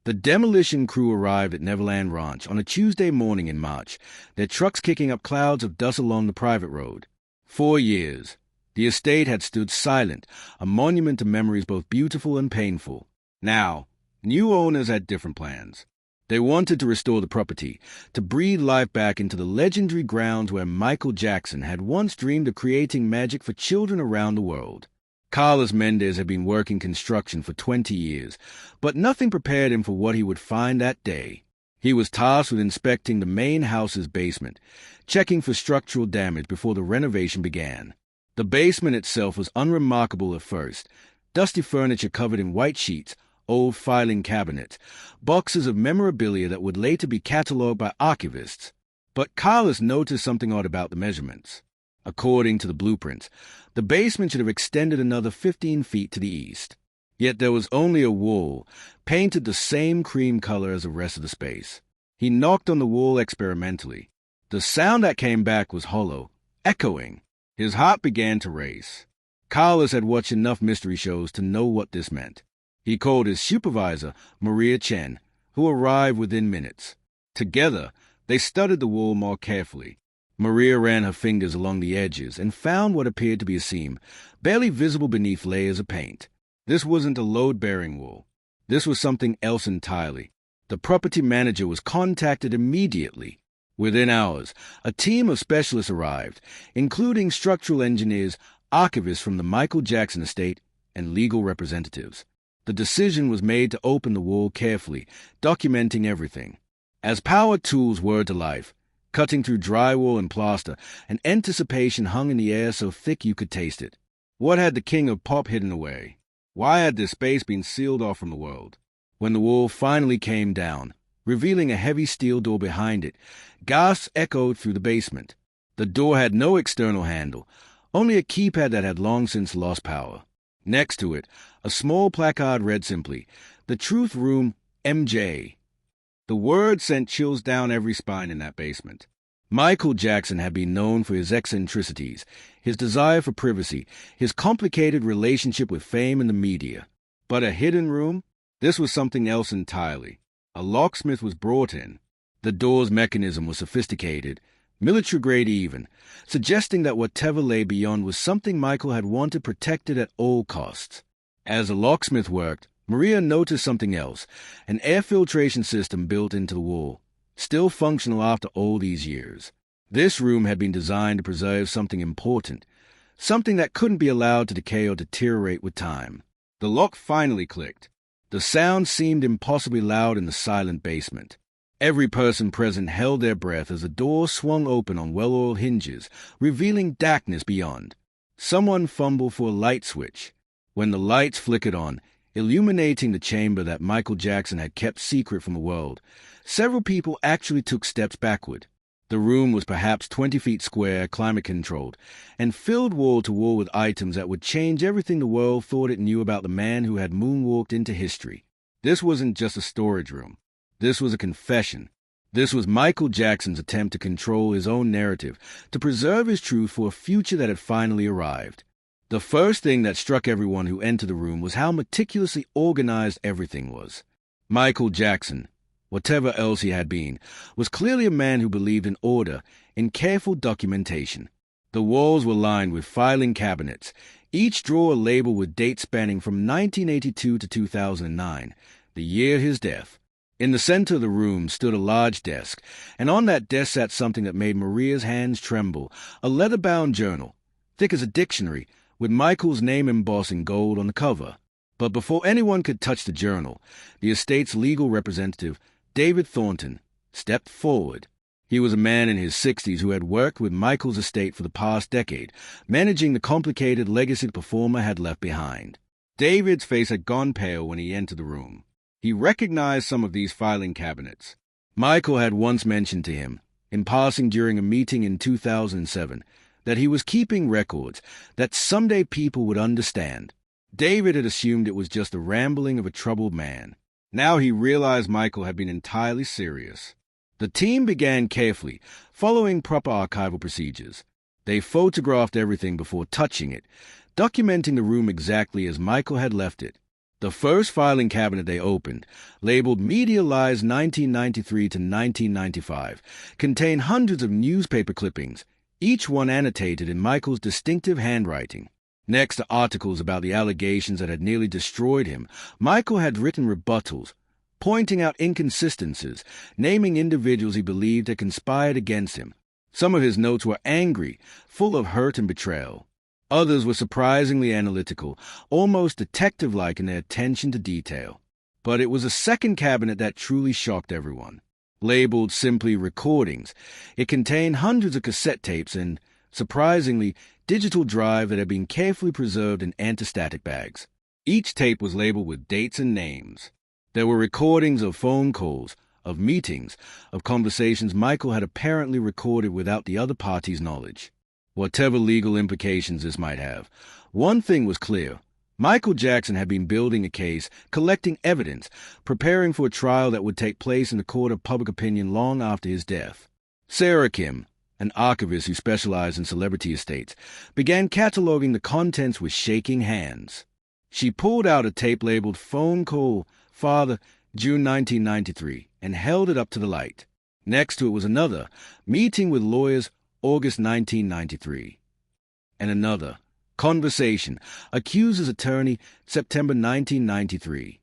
The demolition crew arrived at Neverland Ranch on a Tuesday morning in March, their trucks kicking up clouds of dust along the private road. 4 years. The estate had stood silent, a monument to memories both beautiful and painful. Now, new owners had different plans. They wanted to restore the property, to breathe life back into the legendary grounds where Michael Jackson had once dreamed of creating magic for children around the world. Carlos Mendez had been working construction for 20 years, but nothing prepared him for what he would find that day. He was tasked with inspecting the main house's basement, checking for structural damage before the renovation began. The basement itself was unremarkable at first. Dusty furniture covered in white sheets, old filing cabinets, boxes of memorabilia that would later be catalogued by archivists. But Carlos noticed something odd about the measurements. According to the blueprints, the basement should have extended another 15 feet to the east. Yet there was only a wall, painted the same cream color as the rest of the space. He knocked on the wall experimentally. The sound that came back was hollow, echoing. His heart began to race. Carlos had watched enough mystery shows to know what this meant. He called his supervisor, Maria Chen, who arrived within minutes. Together, they studied the wall more carefully. Maria ran her fingers along the edges and found what appeared to be a seam, barely visible beneath layers of paint. This wasn't a load-bearing wall. This was something else entirely. The property manager was contacted immediately. Within hours, a team of specialists arrived, including structural engineers, archivists from the Michael Jackson estate, and legal representatives. The decision was made to open the wall carefully, documenting everything. As power tools whirred to life, cutting through drywall and plaster, and anticipation hung in the air so thick you could taste it. What had the king of pop hidden away? Why had this space been sealed off from the world? When the wall finally came down, revealing a heavy steel door behind it, gasps echoed through the basement. The door had no external handle, only a keypad that had long since lost power. Next to it, a small placard read simply, "The Truth Room, MJ." The word sent chills down every spine in that basement. Michael Jackson had been known for his eccentricities, his desire for privacy, his complicated relationship with fame and the media. But a hidden room? This was something else entirely. A locksmith was brought in. The door's mechanism was sophisticated, military-grade even, suggesting that whatever lay beyond was something Michael had wanted protected at all costs. As the locksmith worked, Maria noticed something else, an air filtration system built into the wall, still functional after all these years. This room had been designed to preserve something important, something that couldn't be allowed to decay or deteriorate with time. The lock finally clicked. The sound seemed impossibly loud in the silent basement. Every person present held their breath as the door swung open on well-oiled hinges, revealing darkness beyond. Someone fumbled for a light switch. When the lights flickered on, illuminating the chamber that Michael Jackson had kept secret from the world, several people actually took steps backward. The room was perhaps 20 feet square, climate-controlled, and filled wall to wall with items that would change everything the world thought it knew about the man who had moonwalked into history. This wasn't just a storage room. This was a confession. This was Michael Jackson's attempt to control his own narrative, to preserve his truth for a future that had finally arrived. The first thing that struck everyone who entered the room was how meticulously organized everything was. Michael Jackson, whatever else he had been, was clearly a man who believed in order, in careful documentation. The walls were lined with filing cabinets, each drawer labeled with dates spanning from 1982 to 2009, the year his death. In the center of the room stood a large desk, and on that desk sat something that made Maria's hands tremble, a leather-bound journal, thick as a dictionary, with Michael's name embossed in gold on the cover. But before anyone could touch the journal, the estate's legal representative, David Thornton, stepped forward. He was a man in his 60s who had worked with Michael's estate for the past decade, managing the complicated legacy the performer had left behind. David's face had gone pale when he entered the room. He recognized some of these filing cabinets. Michael had once mentioned to him, in passing during a meeting in 2007, that he was keeping records, that someday people would understand. David had assumed it was just the rambling of a troubled man. Now he realized Michael had been entirely serious. The team began carefully, following proper archival procedures. They photographed everything before touching it, documenting the room exactly as Michael had left it. The first filing cabinet they opened, labeled Media Lies 1993 to 1995, contained hundreds of newspaper clippings, each one annotated in Michael's distinctive handwriting. Next to articles about the allegations that had nearly destroyed him, Michael had written rebuttals, pointing out inconsistencies, naming individuals he believed had conspired against him. Some of his notes were angry, full of hurt and betrayal. Others were surprisingly analytical, almost detective-like in their attention to detail. But it was a second cabinet that truly shocked everyone. Labeled simply Recordings, it contained hundreds of cassette tapes and, surprisingly, digital drive that had been carefully preserved in antistatic bags. Each tape was labeled with dates and names. There were recordings of phone calls, of meetings, of conversations Michael had apparently recorded without the other party's knowledge. Whatever legal implications this might have, one thing was clear. Michael Jackson had been building a case, collecting evidence, preparing for a trial that would take place in the court of public opinion long after his death. Sarah Kim, an archivist who specialized in celebrity estates, began cataloging the contents with shaking hands. She pulled out a tape labeled Phone Call, Father, June 1993, and held it up to the light. Next to it was another, Meeting with Lawyers, August 1993. And another, Conversation, Accuser's Attorney, September 1993.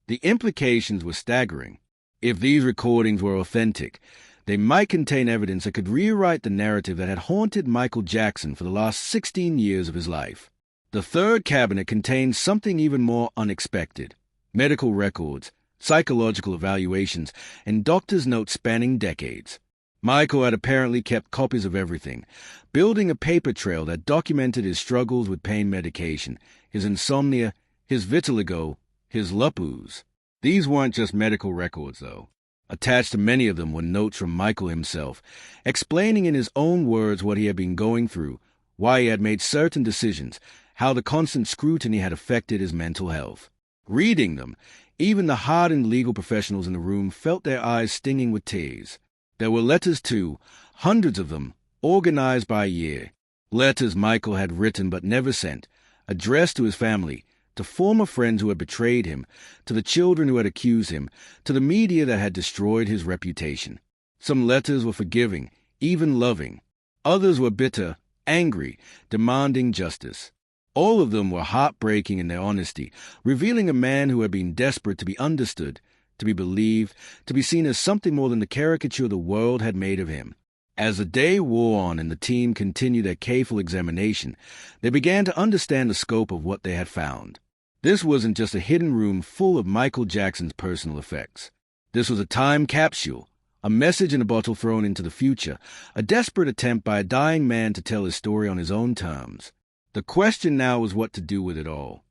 The implications were staggering. If these recordings were authentic, they might contain evidence that could rewrite the narrative that had haunted Michael Jackson for the last 16 years of his life. The third cabinet contained something even more unexpected: medical records, psychological evaluations, and doctor's notes spanning decades. Michael had apparently kept copies of everything, building a paper trail that documented his struggles with pain medication, his insomnia, his vitiligo, his lupus. These weren't just medical records, though. Attached to many of them were notes from Michael himself, explaining in his own words what he had been going through, why he had made certain decisions, how the constant scrutiny had affected his mental health. Reading them, even the hardened legal professionals in the room felt their eyes stinging with tears. There were letters, too, hundreds of them, organized by year. Letters Michael had written but never sent, addressed to his family, to former friends who had betrayed him, to the children who had accused him, to the media that had destroyed his reputation. Some letters were forgiving, even loving. Others were bitter, angry, demanding justice. All of them were heartbreaking in their honesty, revealing a man who had been desperate to be understood, to be believed, to be seen as something more than the caricature the world had made of him. As the day wore on and the team continued their careful examination, they began to understand the scope of what they had found. This wasn't just a hidden room full of Michael Jackson's personal effects. This was a time capsule, a message in a bottle thrown into the future, a desperate attempt by a dying man to tell his story on his own terms. The question now was what to do with it all.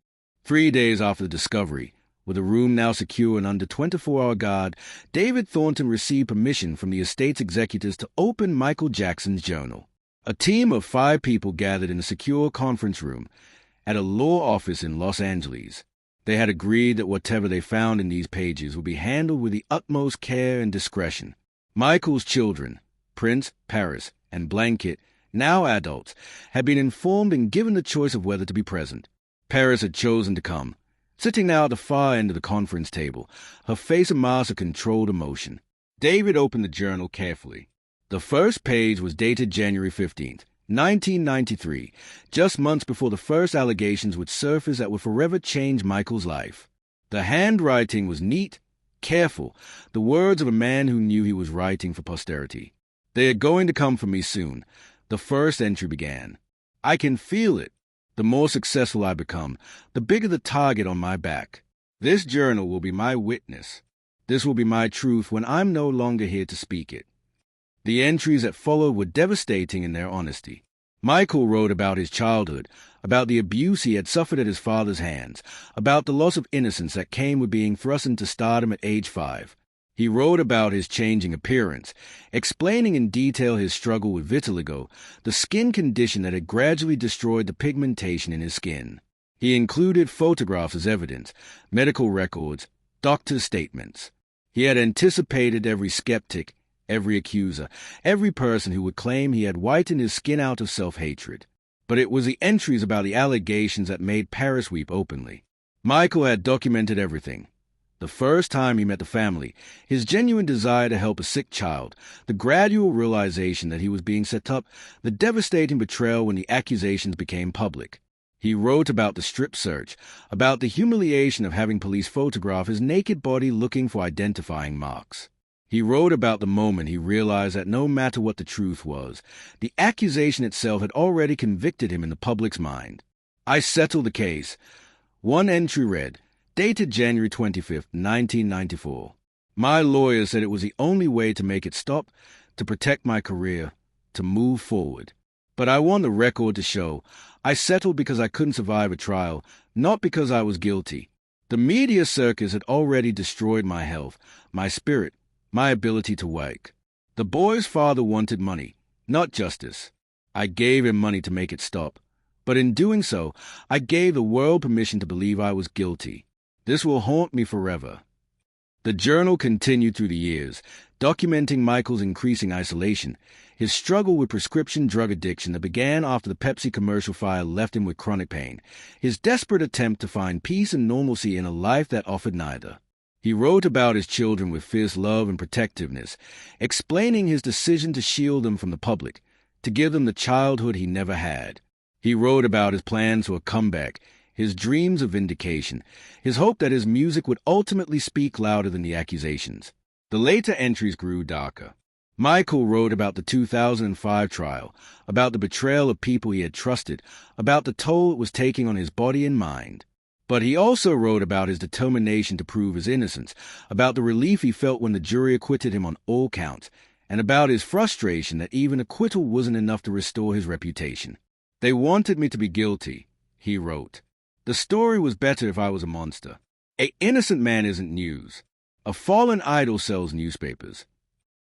3 days after the discovery, with the room now secure and under 24-hour guard, David Thornton received permission from the estate's executors to open Michael Jackson's journal. A team of 5 people gathered in a secure conference room at a law office in Los Angeles. They had agreed that whatever they found in these pages would be handled with the utmost care and discretion. Michael's children, Prince, Paris, and Blanket, now adults, had been informed and given the choice of whether to be present. Paris had chosen to come, sitting now at the far end of the conference table, her face a mask of controlled emotion. David opened the journal carefully. The first page was dated January 15th, 1993, just months before the first allegations would surface that would forever change Michael's life. The handwriting was neat, careful, the words of a man who knew he was writing for posterity. They are going to come for me soon. The first entry began. I can feel it. The more successful I become, the bigger the target on my back. This journal will be my witness. This will be my truth when I'm no longer here to speak it. The entries that followed were devastating in their honesty. Michael wrote about his childhood, about the abuse he had suffered at his father's hands, about the loss of innocence that came with being thrust into stardom at age 5. He wrote about his changing appearance, explaining in detail his struggle with vitiligo, the skin condition that had gradually destroyed the pigmentation in his skin. He included photographs as evidence, medical records, doctors' statements. He had anticipated every skeptic, every accuser, every person who would claim he had whitened his skin out of self-hatred. But it was the entries about the allegations that made Paris weep openly. Michael had documented everything. The first time he met the family, his genuine desire to help a sick child, the gradual realization that he was being set up, the devastating betrayal when the accusations became public. He wrote about the strip search, about the humiliation of having police photograph his naked body looking for identifying marks. He wrote about the moment he realized that no matter what the truth was, the accusation itself had already convicted him in the public's mind. I settled the case. One entry read, dated January 25th, 1994. My lawyer said it was the only way to make it stop, to protect my career, to move forward. But I want the record to show I settled because I couldn't survive a trial, not because I was guilty. The media circus had already destroyed my health, my spirit, my ability to work. The boy's father wanted money, not justice. I gave him money to make it stop. But in doing so, I gave the world permission to believe I was guilty. This will haunt me forever. The journal continued through the years, documenting Michael's increasing isolation, his struggle with prescription drug addiction that began after the Pepsi commercial fire left him with chronic pain, his desperate attempt to find peace and normalcy in a life that offered neither. He wrote about his children with fierce love and protectiveness, explaining his decision to shield them from the public, to give them the childhood he never had. He wrote about his plans for a comeback, his dreams of vindication, his hope that his music would ultimately speak louder than the accusations. The later entries grew darker. Michael wrote about the 2005 trial, about the betrayal of people he had trusted, about the toll it was taking on his body and mind. But he also wrote about his determination to prove his innocence, about the relief he felt when the jury acquitted him on all counts, and about his frustration that even acquittal wasn't enough to restore his reputation. They wanted me to be guilty, he wrote. The story was better if I was a monster. An innocent man isn't news. A fallen idol sells newspapers.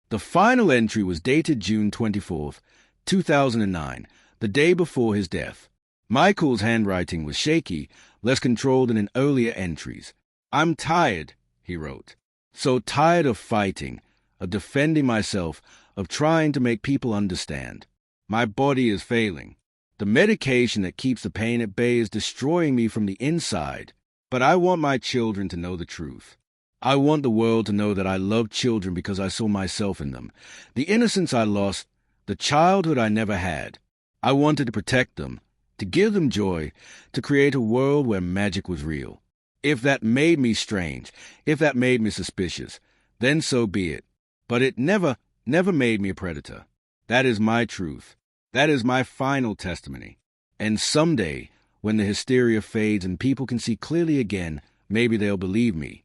The final entry was dated June 24th, 2009, the day before his death. Michael's handwriting was shaky, less controlled than in earlier entries. I'm tired, he wrote. So tired of fighting, of defending myself, of trying to make people understand. My body is failing. The medication that keeps the pain at bay is destroying me from the inside. But I want my children to know the truth. I want the world to know that I love children because I saw myself in them. The innocence I lost, the childhood I never had. I wanted to protect them, to give them joy, to create a world where magic was real. If that made me strange, if that made me suspicious, then so be it. But it never made me a predator. That is my truth. That is my final testimony. And someday, when the hysteria fades and people can see clearly again, maybe they'll believe me.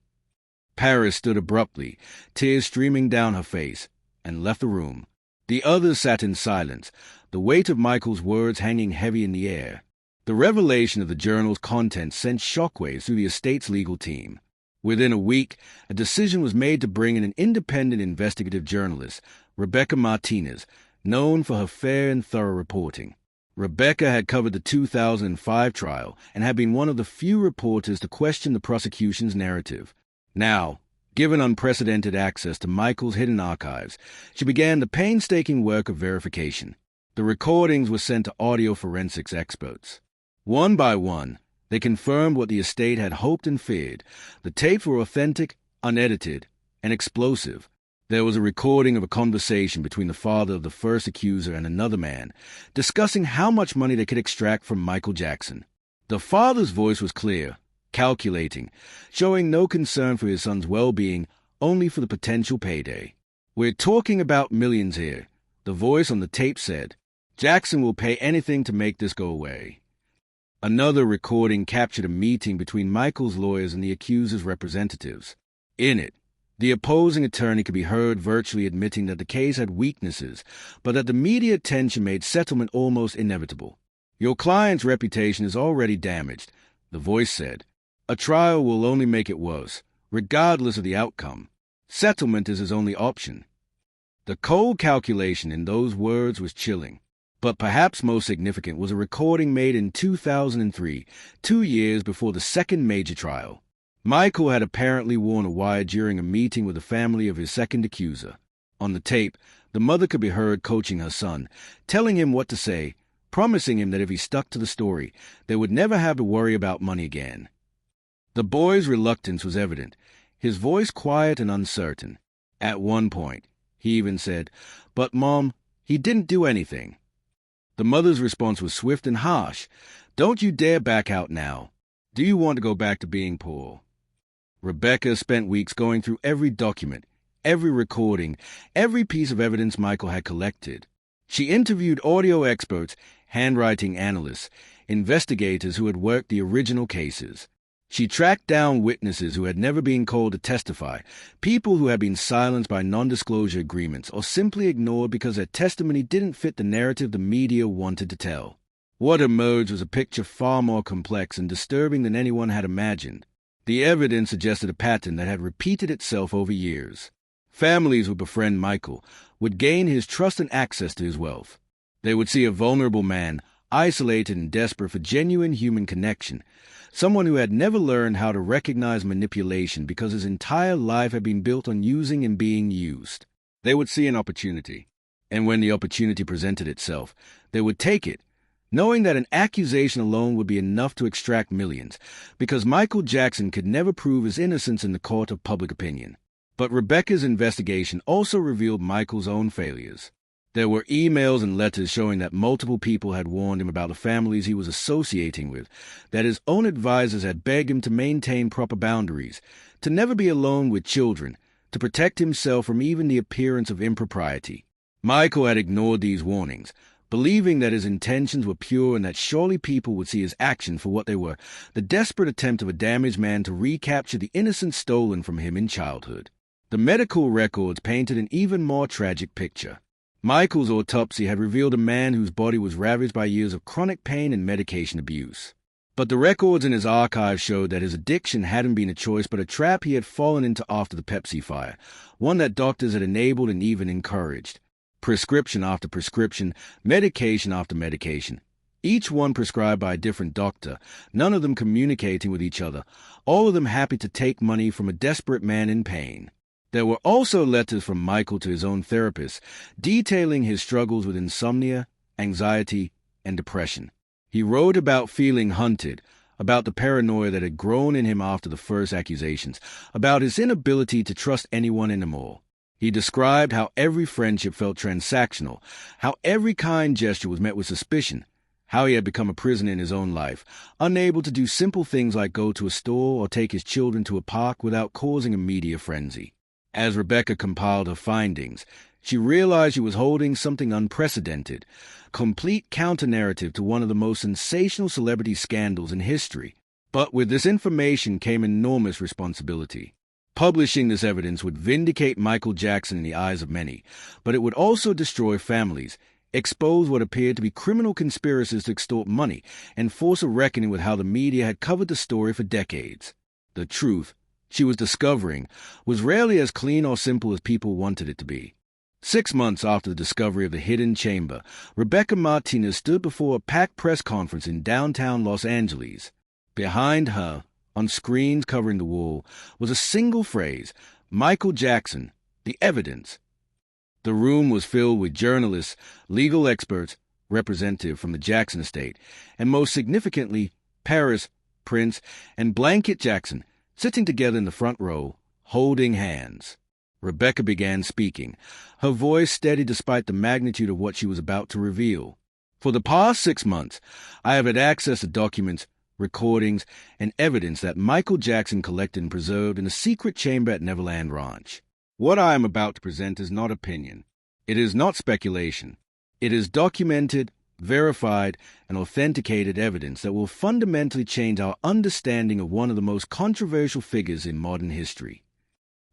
Paris stood abruptly, tears streaming down her face, and left the room. The others sat in silence, the weight of Michael's words hanging heavy in the air. The revelation of the journal's contents sent shockwaves through the estate's legal team. Within a week, a decision was made to bring in an independent investigative journalist, Rebecca Martinez, known for her fair and thorough reporting. Rebecca had covered the 2005 trial and had been one of the few reporters to question the prosecution's narrative. Now, given unprecedented access to Michael's hidden archives, she began the painstaking work of verification. The recordings were sent to audio forensics experts. One by one, they confirmed what the estate had hoped and feared. The tapes were authentic, unedited, and explosive. There was a recording of a conversation between the father of the first accuser and another man, discussing how much money they could extract from Michael Jackson. The father's voice was clear, calculating, showing no concern for his son's well-being, only for the potential payday. We're talking about millions here, the voice on the tape said. Jackson will pay anything to make this go away. Another recording captured a meeting between Michael's lawyers and the accuser's representatives. In it, the opposing attorney could be heard virtually admitting that the case had weaknesses, but that the media attention made settlement almost inevitable. Your client's reputation is already damaged, the voice said. A trial will only make it worse, regardless of the outcome. Settlement is his only option. The cold calculation in those words was chilling, but perhaps most significant was a recording made in 2003, 2 years before the second major trial. Michael had apparently worn a wire during a meeting with the family of his second accuser. On the tape, the mother could be heard coaching her son, telling him what to say, promising him that if he stuck to the story, they would never have to worry about money again. The boy's reluctance was evident, his voice quiet and uncertain. At one point, he even said, "But, Mom, he didn't do anything." The mother's response was swift and harsh. "Don't you dare back out now. Do you want to go back to being poor?" Rebecca spent weeks going through every document, every recording, every piece of evidence Michael had collected. She interviewed audio experts, handwriting analysts, investigators who had worked the original cases. She tracked down witnesses who had never been called to testify, people who had been silenced by non-disclosure agreements or simply ignored because their testimony didn't fit the narrative the media wanted to tell. What emerged was a picture far more complex and disturbing than anyone had imagined. The evidence suggested a pattern that had repeated itself over years. Families would befriend Michael, would gain his trust and access to his wealth. They would see a vulnerable man, isolated and desperate for genuine human connection, someone who had never learned how to recognize manipulation because his entire life had been built on using and being used. They would see an opportunity, and when the opportunity presented itself, they would take it, knowing that an accusation alone would be enough to extract millions, because Michael Jackson could never prove his innocence in the court of public opinion. But Rebecca's investigation also revealed Michael's own failures. There were emails and letters showing that multiple people had warned him about the families he was associating with, that his own advisors had begged him to maintain proper boundaries, to never be alone with children, to protect himself from even the appearance of impropriety. Michael had ignored these warnings, believing that his intentions were pure and that surely people would see his actions for what they were, the desperate attempt of a damaged man to recapture the innocence stolen from him in childhood. The medical records painted an even more tragic picture. Michael's autopsy had revealed a man whose body was ravaged by years of chronic pain and medication abuse. But the records in his archives showed that his addiction hadn't been a choice but a trap he had fallen into after the Pepsi fire, one that doctors had enabled and even encouraged. Prescription after prescription, medication after medication, each one prescribed by a different doctor, none of them communicating with each other, all of them happy to take money from a desperate man in pain. There were also letters from Michael to his own therapist, detailing his struggles with insomnia, anxiety, and depression. He wrote about feeling hunted, about the paranoia that had grown in him after the first accusations, about his inability to trust anyone anymore. He described how every friendship felt transactional, how every kind gesture was met with suspicion, how he had become a prisoner in his own life, unable to do simple things like go to a store or take his children to a park without causing a media frenzy. As Rebecca compiled her findings, she realized she was holding something unprecedented, complete counter-narrative to one of the most sensational celebrity scandals in history. But with this information came enormous responsibility. Publishing this evidence would vindicate Michael Jackson in the eyes of many, but it would also destroy families, expose what appeared to be criminal conspiracies to extort money, and force a reckoning with how the media had covered the story for decades. The truth she was discovering was rarely as clean or simple as people wanted it to be. 6 months after the discovery of the hidden chamber, Rebecca Martinez stood before a packed press conference in downtown Los Angeles. Behind her, on screens covering the wall, was a single phrase, "Michael Jackson, the evidence." The room was filled with journalists, legal experts, representatives from the Jackson estate, and most significantly, Paris, Prince, and Blanket Jackson, sitting together in the front row, holding hands. Rebecca began speaking, her voice steady despite the magnitude of what she was about to reveal. "For the past 6 months, I have had access to documents, recordings, and evidence that Michael Jackson collected and preserved in a secret chamber at Neverland Ranch. What I am about to present is not opinion. It is not speculation. It is documented, verified, and authenticated evidence that will fundamentally change our understanding of one of the most controversial figures in modern history."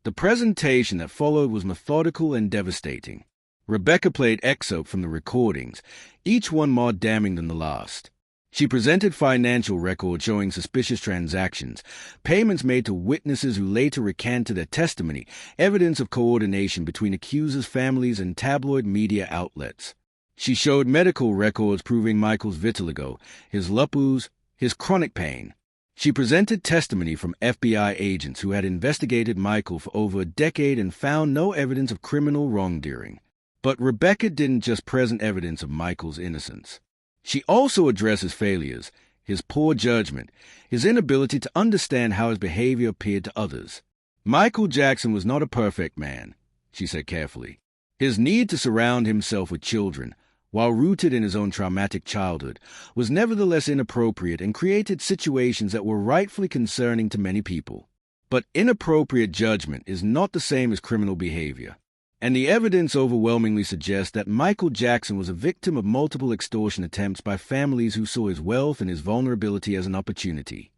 The presentation that followed was methodical and devastating. Rebecca played excerpts from the recordings, each one more damning than the last. She presented financial records showing suspicious transactions, payments made to witnesses who later recanted their testimony, evidence of coordination between accusers' families and tabloid media outlets. She showed medical records proving Michael's vitiligo, his lupus, his chronic pain. She presented testimony from FBI agents who had investigated Michael for over a decade and found no evidence of criminal wrongdoing. But Rebecca didn't just present evidence of Michael's innocence. She also addressed his failures, his poor judgment, his inability to understand how his behavior appeared to others. Michael Jackson was not a perfect man, she said carefully. His need to surround himself with children, while rooted in his own traumatic childhood, was nevertheless inappropriate and created situations that were rightfully concerning to many people. But inappropriate judgment is not the same as criminal behavior, and the evidence overwhelmingly suggests that Michael Jackson was a victim of multiple extortion attempts by families who saw his wealth and his vulnerability as an opportunity.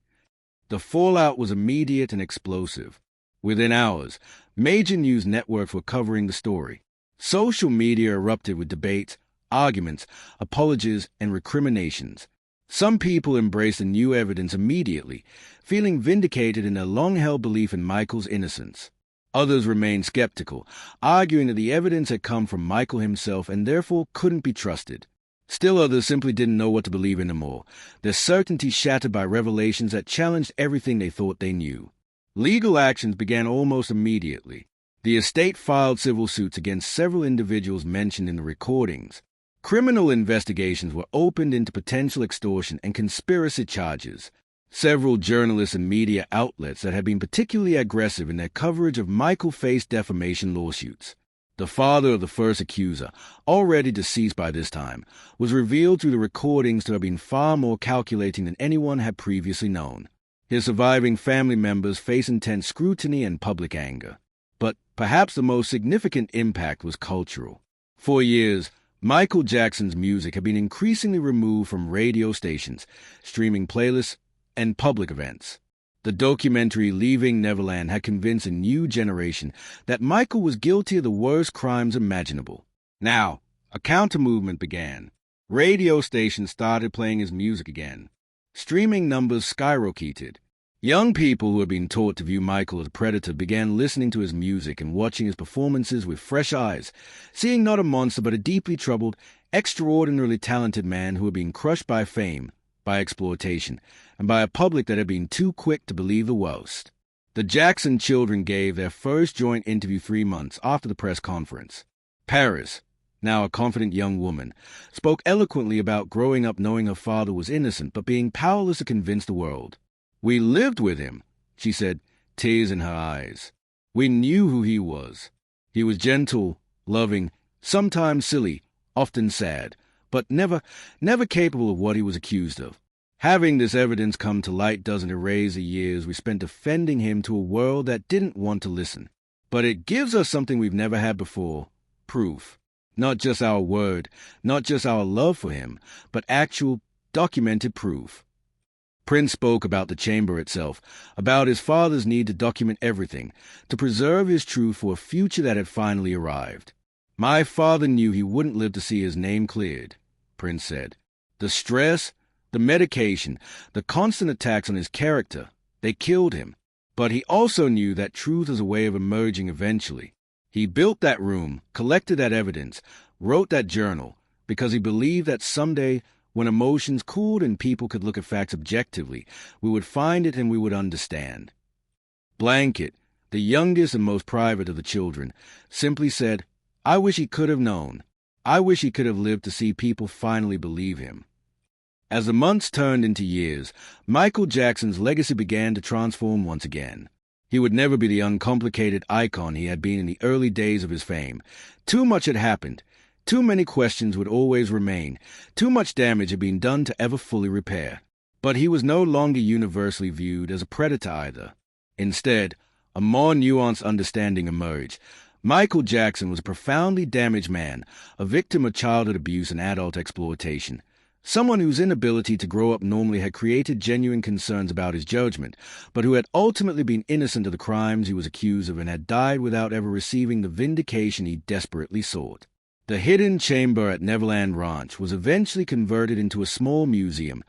The fallout was immediate and explosive. Within hours, major news networks were covering the story. Social media erupted with debates, arguments, apologies, and recriminations. Some people embraced the new evidence immediately, feeling vindicated in their long-held belief in Michael's innocence. Others remained skeptical, arguing that the evidence had come from Michael himself and therefore couldn't be trusted. Still others simply didn't know what to believe anymore, their certainty shattered by revelations that challenged everything they thought they knew. Legal actions began almost immediately. The estate filed civil suits against several individuals mentioned in the recordings. Criminal investigations were opened into potential extortion and conspiracy charges. Several journalists and media outlets that had been particularly aggressive in their coverage of Michael faced defamation lawsuits. The father of the first accuser, already deceased by this time, was revealed through the recordings to have been far more calculating than anyone had previously known. His surviving family members faced intense scrutiny and public anger. But perhaps the most significant impact was cultural. For years, Michael Jackson's music had been increasingly removed from radio stations, streaming playlists, and public events. The documentary Leaving Neverland had convinced a new generation that Michael was guilty of the worst crimes imaginable. Now, a counter-movement began. Radio stations started playing his music again. Streaming numbers skyrocketed. Young people who had been taught to view Michael as a predator began listening to his music and watching his performances with fresh eyes, seeing not a monster but a deeply troubled, extraordinarily talented man who had been crushed by fame, by exploitation, and by a public that had been too quick to believe the worst. The Jackson children gave their first joint interview 3 months after the press conference. Paris, now a confident young woman, spoke eloquently about growing up knowing her father was innocent but being powerless to convince the world. "We lived with him," she said, tears in her eyes. "We knew who he was. He was gentle, loving, sometimes silly, often sad, but never capable of what he was accused of. Having this evidence come to light doesn't erase the years we spent defending him to a world that didn't want to listen. But it gives us something we've never had before, proof. Not just our word, not just our love for him, but actual, documented proof." Prince spoke about the chamber itself, about his father's need to document everything, to preserve his truth for a future that had finally arrived. "My father knew he wouldn't live to see his name cleared," Prince said. "The stress, the medication, the constant attacks on his character, they killed him. But he also knew that truth is a way of emerging eventually. He built that room, collected that evidence, wrote that journal, because he believed that someday, when emotions cooled and people could look at facts objectively, we would find it and we would understand." Blanket, the youngest and most private of the children, simply said, "I wish he could have known. I wish he could have lived to see people finally believe him." As the months turned into years, Michael Jackson's legacy began to transform once again. He would never be the uncomplicated icon he had been in the early days of his fame. Too much had happened. Too many questions would always remain. Too much damage had been done to ever fully repair. But he was no longer universally viewed as a predator either. Instead, a more nuanced understanding emerged. Michael Jackson was a profoundly damaged man, a victim of childhood abuse and adult exploitation. Someone whose inability to grow up normally had created genuine concerns about his judgment, but who had ultimately been innocent of the crimes he was accused of and had died without ever receiving the vindication he desperately sought. The hidden chamber at Neverland Ranch was eventually converted into a small museum,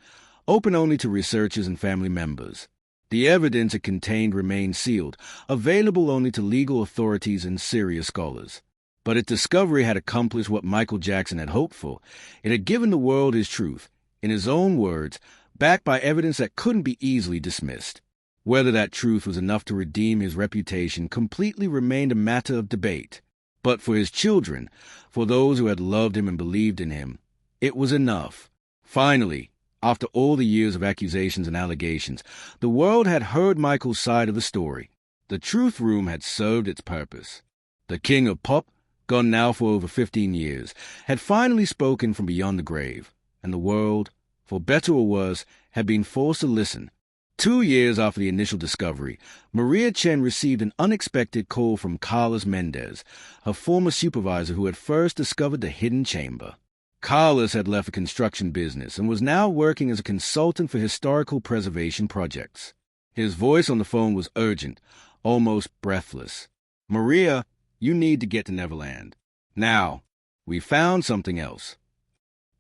open only to researchers and family members. The evidence it contained remained sealed, available only to legal authorities and serious scholars. But its discovery had accomplished what Michael Jackson had hoped for. It had given the world his truth, in his own words, backed by evidence that couldn't be easily dismissed. Whether that truth was enough to redeem his reputation completely remained a matter of debate. But for his children, for those who had loved him and believed in him, it was enough. Finally, After all the years of accusations and allegations, the world had heard Michael's side of the story. The truth room had served its purpose. The king of pop, gone now for over 15 years, had finally spoken from beyond the grave, and the world, for better or worse, had been forced to listen. 2 years after the initial discovery, Maria Chen received an unexpected call from Carlos Mendez, her former supervisor who had first discovered the hidden chamber. Carlos had left the construction business and was now working as a consultant for historical preservation projects. His voice on the phone was urgent, almost breathless. "Maria, you need to get to Neverland. Now, we found something else."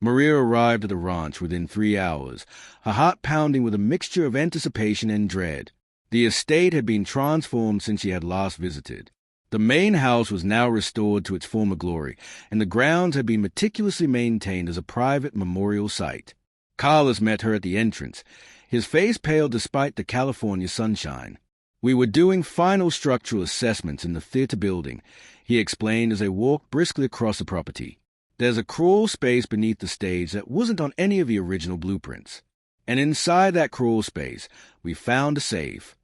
Maria arrived at the ranch within 3 hours, her heart pounding with a mixture of anticipation and dread. The estate had been transformed since she had last visited. The main house was now restored to its former glory, and the grounds had been meticulously maintained as a private memorial site. Carlos met her at the entrance, his face pale despite the California sunshine. "We were doing final structural assessments in the theater building," he explained as they walked briskly across the property. "There's a crawl space beneath the stage that wasn't on any of the original blueprints. And inside that crawl space, we found a safe."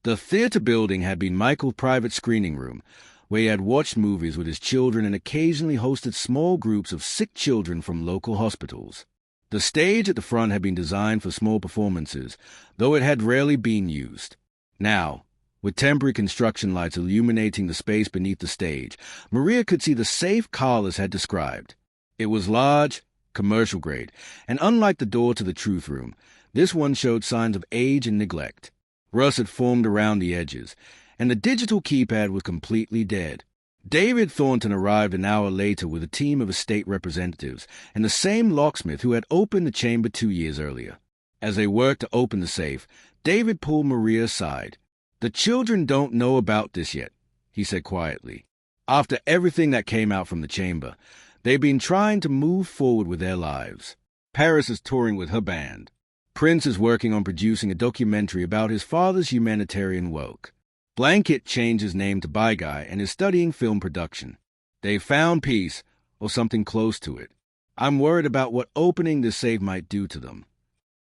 The theater building had been Michael's private screening room, where he had watched movies with his children and occasionally hosted small groups of sick children from local hospitals. The stage at the front had been designed for small performances, though it had rarely been used. Now, with temporary construction lights illuminating the space beneath the stage, Maria could see the safe Carlos had described. It was large, commercial grade, and unlike the door to the truth room, this one showed signs of age and neglect. Rust had formed around the edges, and the digital keypad was completely dead. David Thornton arrived an hour later with a team of estate representatives and the same locksmith who had opened the chamber 2 years earlier. As they worked to open the safe, David pulled Maria aside. "The children don't know about this yet," he said quietly. "After everything that came out from the chamber, they've been trying to move forward with their lives. Paris is touring with her band. Prince is working on producing a documentary about his father's humanitarian work. Blanket changed his name to Bye Guy and is studying film production. They found peace, or something close to it. I'm worried about what opening this safe might do to them."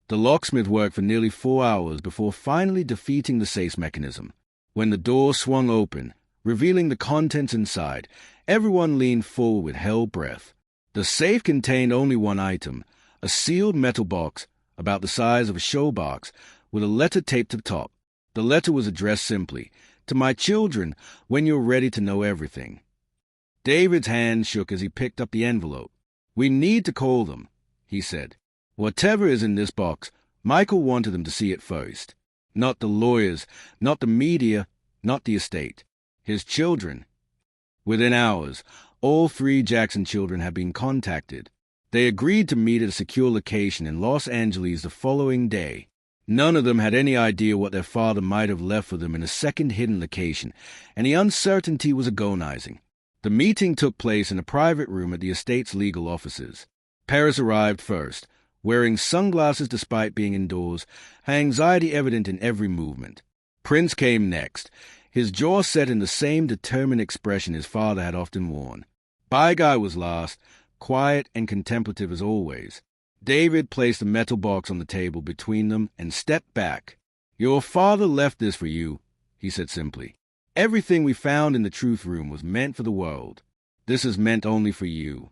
The locksmith worked for nearly 4 hours before finally defeating the safe's mechanism. When the door swung open, revealing the contents inside, everyone leaned forward with held breath. The safe contained only one item, a sealed metal box about the size of a show box with a letter taped to the top. The letter was addressed simply, "To my children, when you're ready to know everything." David's hand shook as he picked up the envelope. "We need to call them," he said. "Whatever is in this box, Michael wanted them to see it first. Not the lawyers, not the media, not the estate. His children." Within hours, all 3 Jackson children had been contacted. They agreed to meet at a secure location in Los Angeles the following day. None of them had any idea what their father might have left for them in a second hidden location, and the uncertainty was agonizing. The meeting took place in a private room at the estate's legal offices. Paris arrived first, wearing sunglasses despite being indoors, her anxiety evident in every movement. Prince came next, his jaw set in the same determined expression his father had often worn. Bye Guy was last, quiet and contemplative as always. David placed a metal box on the table between them and stepped back. "Your father left this for you," he said simply. "Everything we found in the truth room was meant for the world. This is meant only for you."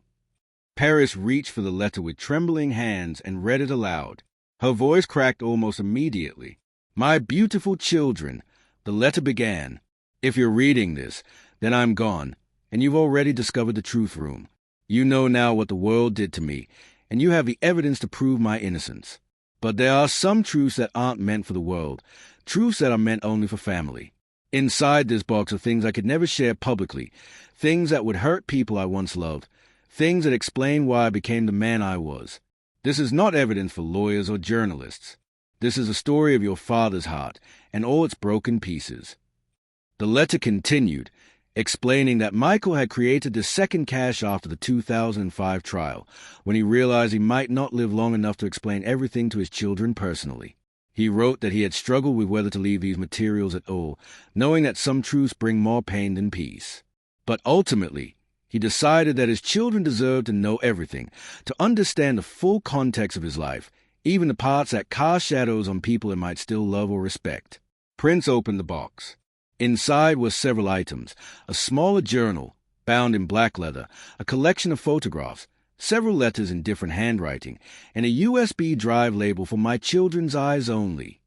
Paris reached for the letter with trembling hands and read it aloud. Her voice cracked almost immediately. "My beautiful children," the letter began. "If you're reading this, then I'm gone, and you've already discovered the truth room. You know now what the world did to me, and you have the evidence to prove my innocence. But there are some truths that aren't meant for the world, truths that are meant only for family. Inside this box are things I could never share publicly, things that would hurt people I once loved, things that explain why I became the man I was. This is not evidence for lawyers or journalists. This is a story of your father's heart and all its broken pieces." The letter continued, explaining that Michael had created this second cache after the 2005 trial, when he realized he might not live long enough to explain everything to his children personally. He wrote that he had struggled with whether to leave these materials at all, knowing that some truths bring more pain than peace. But ultimately, he decided that his children deserved to know everything, to understand the full context of his life, even the parts that cast shadows on people it might still love or respect. Prince opened the box. Inside were several items: a smaller journal, bound in black leather, a collection of photographs, several letters in different handwriting, and a USB drive label for my children's eyes only.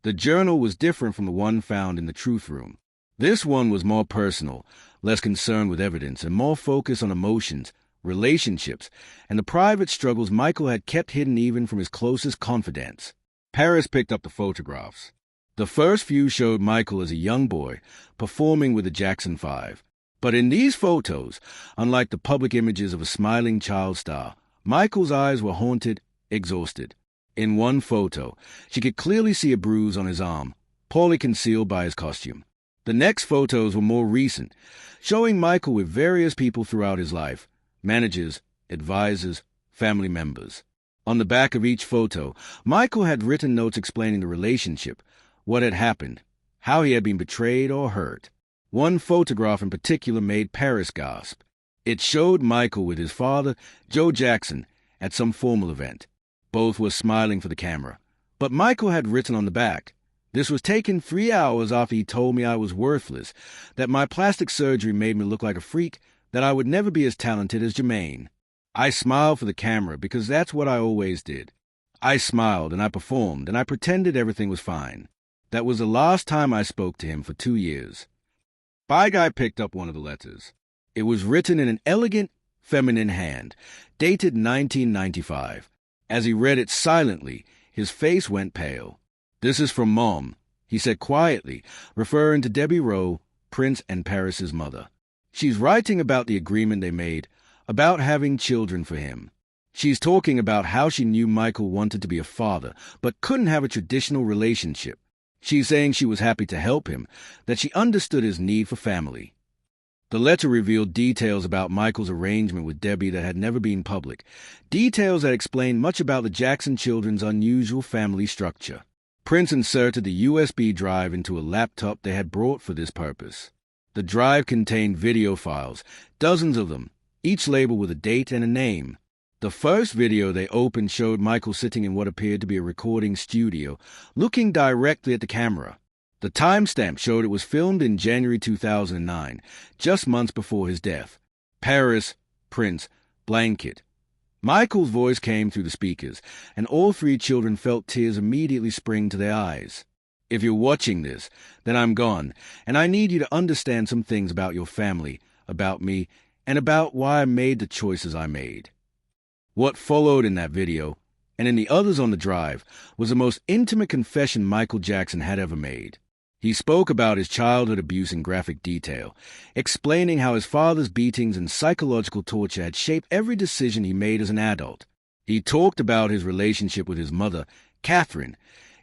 The journal was different from the one found in the truth room. This one was more personal, less concerned with evidence, and more focused on emotions, relationships, and the private struggles Michael had kept hidden even from his closest confidants. Paris picked up the photographs. The first few showed Michael as a young boy, performing with the Jackson 5. But in these photos, unlike the public images of a smiling child star, Michael's eyes were haunted, exhausted. In one photo, she could clearly see a bruise on his arm, poorly concealed by his costume. The next photos were more recent, showing Michael with various people throughout his life: managers, advisors, family members. On the back of each photo, Michael had written notes explaining the relationship, what had happened, how he had been betrayed or hurt. One photograph in particular made Paris gasp. It showed Michael with his father, Joe Jackson, at some formal event. Both were smiling for the camera. But Michael had written on the back, "This was taken 3 hours after he told me I was worthless, that my plastic surgery made me look like a freak, that I would never be as talented as Jermaine." I smiled for the camera because that's what I always did. I smiled and I performed and I pretended everything was fine. That was the last time I spoke to him for 2 years. Bye Guy picked up one of the letters. It was written in an elegant, feminine hand, dated 1995. As he read it silently, his face went pale. "This is from Mom," he said quietly, referring to Debbie Rowe, Prince and Paris's mother. "She's writing about the agreement they made, about having children for him. She's talking about how she knew Michael wanted to be a father, but couldn't have a traditional relationship. She's saying she was happy to help him, that she understood his need for family." The letter revealed details about Michael's arrangement with Debbie that had never been public, details that explained much about the Jackson children's unusual family structure. Prince inserted the USB drive into a laptop they had brought for this purpose. The drive contained video files, dozens of them, each labeled with a date and a name. The first video they opened showed Michael sitting in what appeared to be a recording studio, looking directly at the camera. The timestamp showed it was filmed in January 2009, just months before his death. Paris, Prince, blanket. Michael's voice came through the speakers, and all 3 children felt tears immediately spring to their eyes. "If you're watching this, then I'm gone, and I need you to understand some things about your family, about me, and about why I made the choices I made." What followed in that video, and in the others on the drive, was the most intimate confession Michael Jackson had ever made. He spoke about his childhood abuse in graphic detail, explaining how his father's beatings and psychological torture had shaped every decision he made as an adult. He talked about his relationship with his mother, Catherine,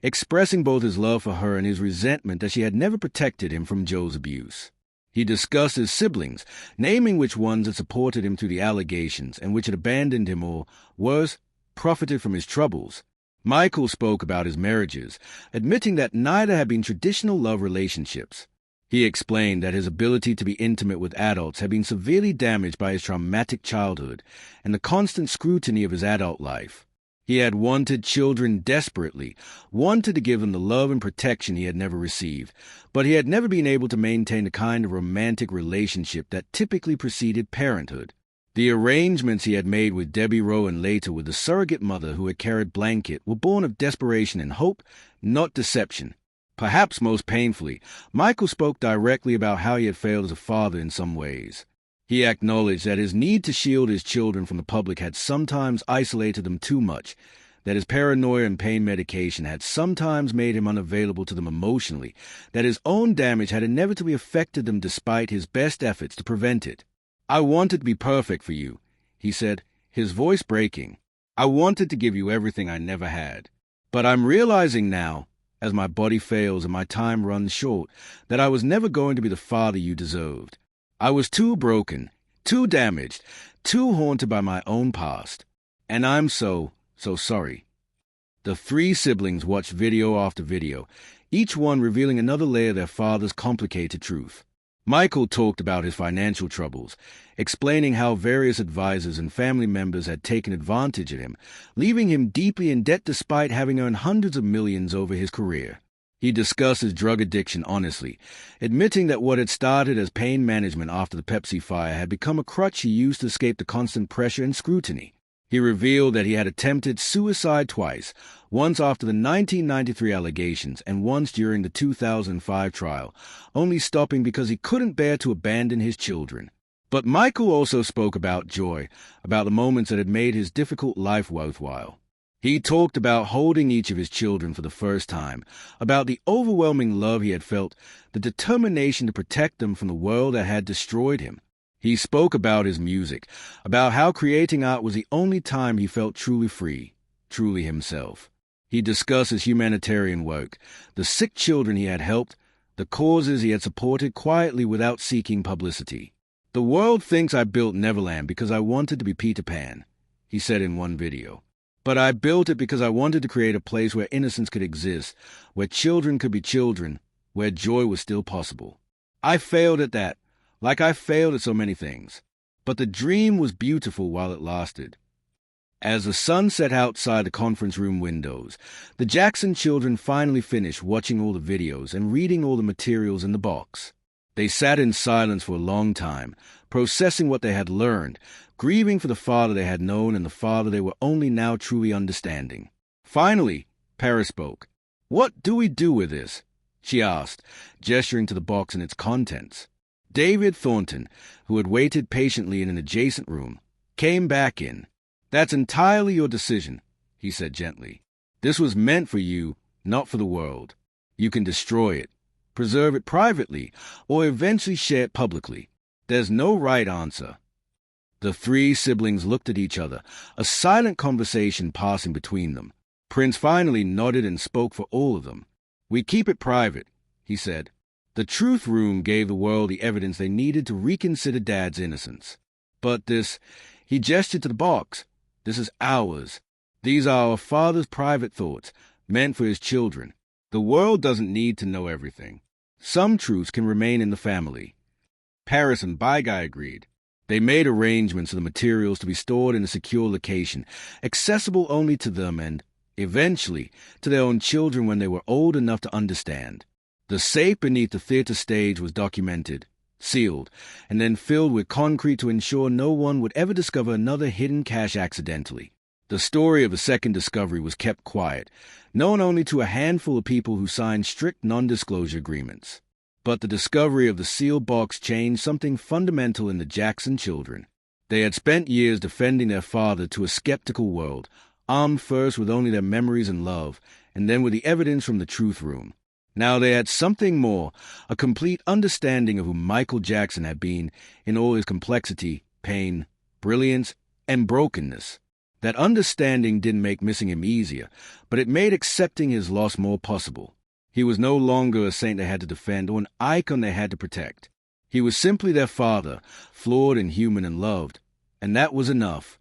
expressing both his love for her and his resentment that she had never protected him from Joe's abuse. He discussed his siblings, naming which ones had supported him through the allegations and which had abandoned him or, worse, profited from his troubles. Michael spoke about his marriages, admitting that neither had been traditional love relationships. He explained that his ability to be intimate with adults had been severely damaged by his traumatic childhood and the constant scrutiny of his adult life. He had wanted children desperately, wanted to give them the love and protection he had never received, but he had never been able to maintain the kind of romantic relationship that typically preceded parenthood. The arrangements he had made with Debbie Rowe and later with the surrogate mother who had carried Blanket were born of desperation and hope, not deception. Perhaps most painfully, Michael spoke directly about how he had failed as a father in some ways. He acknowledged that his need to shield his children from the public had sometimes isolated them too much, that his paranoia and pain medication had sometimes made him unavailable to them emotionally, that his own damage had inevitably affected them despite his best efforts to prevent it. "I wanted to be perfect for you," he said, his voice breaking. "I wanted to give you everything I never had. But I'm realizing now, as my body fails and my time runs short, that I was never going to be the father you deserved. I was too broken, too damaged, too haunted by my own past. And I'm so sorry." The 3 siblings watched video after video, each one revealing another layer of their father's complicated truth. Michael talked about his financial troubles, explaining how various advisors and family members had taken advantage of him, leaving him deeply in debt despite having earned hundreds of millions over his career. He discussed his drug addiction honestly, admitting that what had started as pain management after the Pepsi fire had become a crutch he used to escape the constant pressure and scrutiny. He revealed that he had attempted suicide twice, once after the 1993 allegations and once during the 2005 trial, only stopping because he couldn't bear to abandon his children. But Michael also spoke about joy, about the moments that had made his difficult life worthwhile. He talked about holding each of his children for the first time, about the overwhelming love he had felt, the determination to protect them from the world that had destroyed him. He spoke about his music, about how creating art was the only time he felt truly free, truly himself. He discussed his humanitarian work, the sick children he had helped, the causes he had supported quietly without seeking publicity. "The world thinks I built Neverland because I wanted to be Peter Pan," he said in one video. "But I built it because I wanted to create a place where innocence could exist, where children could be children, where joy was still possible. I failed at that, like I failed at so many things. But the dream was beautiful while it lasted." As the sun set outside the conference room windows, the Jackson children finally finished watching all the videos and reading all the materials in the box. They sat in silence for a long time, processing what they had learned, grieving for the father they had known and the father they were only now truly understanding. Finally, Paris spoke. "What do we do with this?" she asked, gesturing to the box and its contents. David Thornton, who had waited patiently in an adjacent room, came back in. "That's entirely your decision," he said gently. "This was meant for you, not for the world. You can destroy it, preserve it privately, or eventually share it publicly. There's no right answer." The three siblings looked at each other, a silent conversation passing between them. Prince finally nodded and spoke for all of them. "We keep it private," he said. "The truth room gave the world the evidence they needed to reconsider Dad's innocence. But this," he gestured to the box, "this is ours. These are our father's private thoughts, meant for his children. The world doesn't need to know everything. Some truths can remain in the family." Paris and Baigai agreed. They made arrangements for the materials to be stored in a secure location, accessible only to them and, eventually, to their own children when they were old enough to understand. The safe beneath the theater stage was documented, sealed, and then filled with concrete to ensure no one would ever discover another hidden cache accidentally. The story of the second discovery was kept quiet, known only to a handful of people who signed strict non-disclosure agreements. But the discovery of the sealed box changed something fundamental in the Jackson children. They had spent years defending their father to a skeptical world, armed first with only their memories and love, and then with the evidence from the truth room. Now they had something more, a complete understanding of who Michael Jackson had been in all his complexity, pain, brilliance, and brokenness. That understanding didn't make missing him easier, but it made accepting his loss more possible. He was no longer a saint they had to defend or an icon they had to protect. He was simply their father, flawed and human and loved, and that was enough.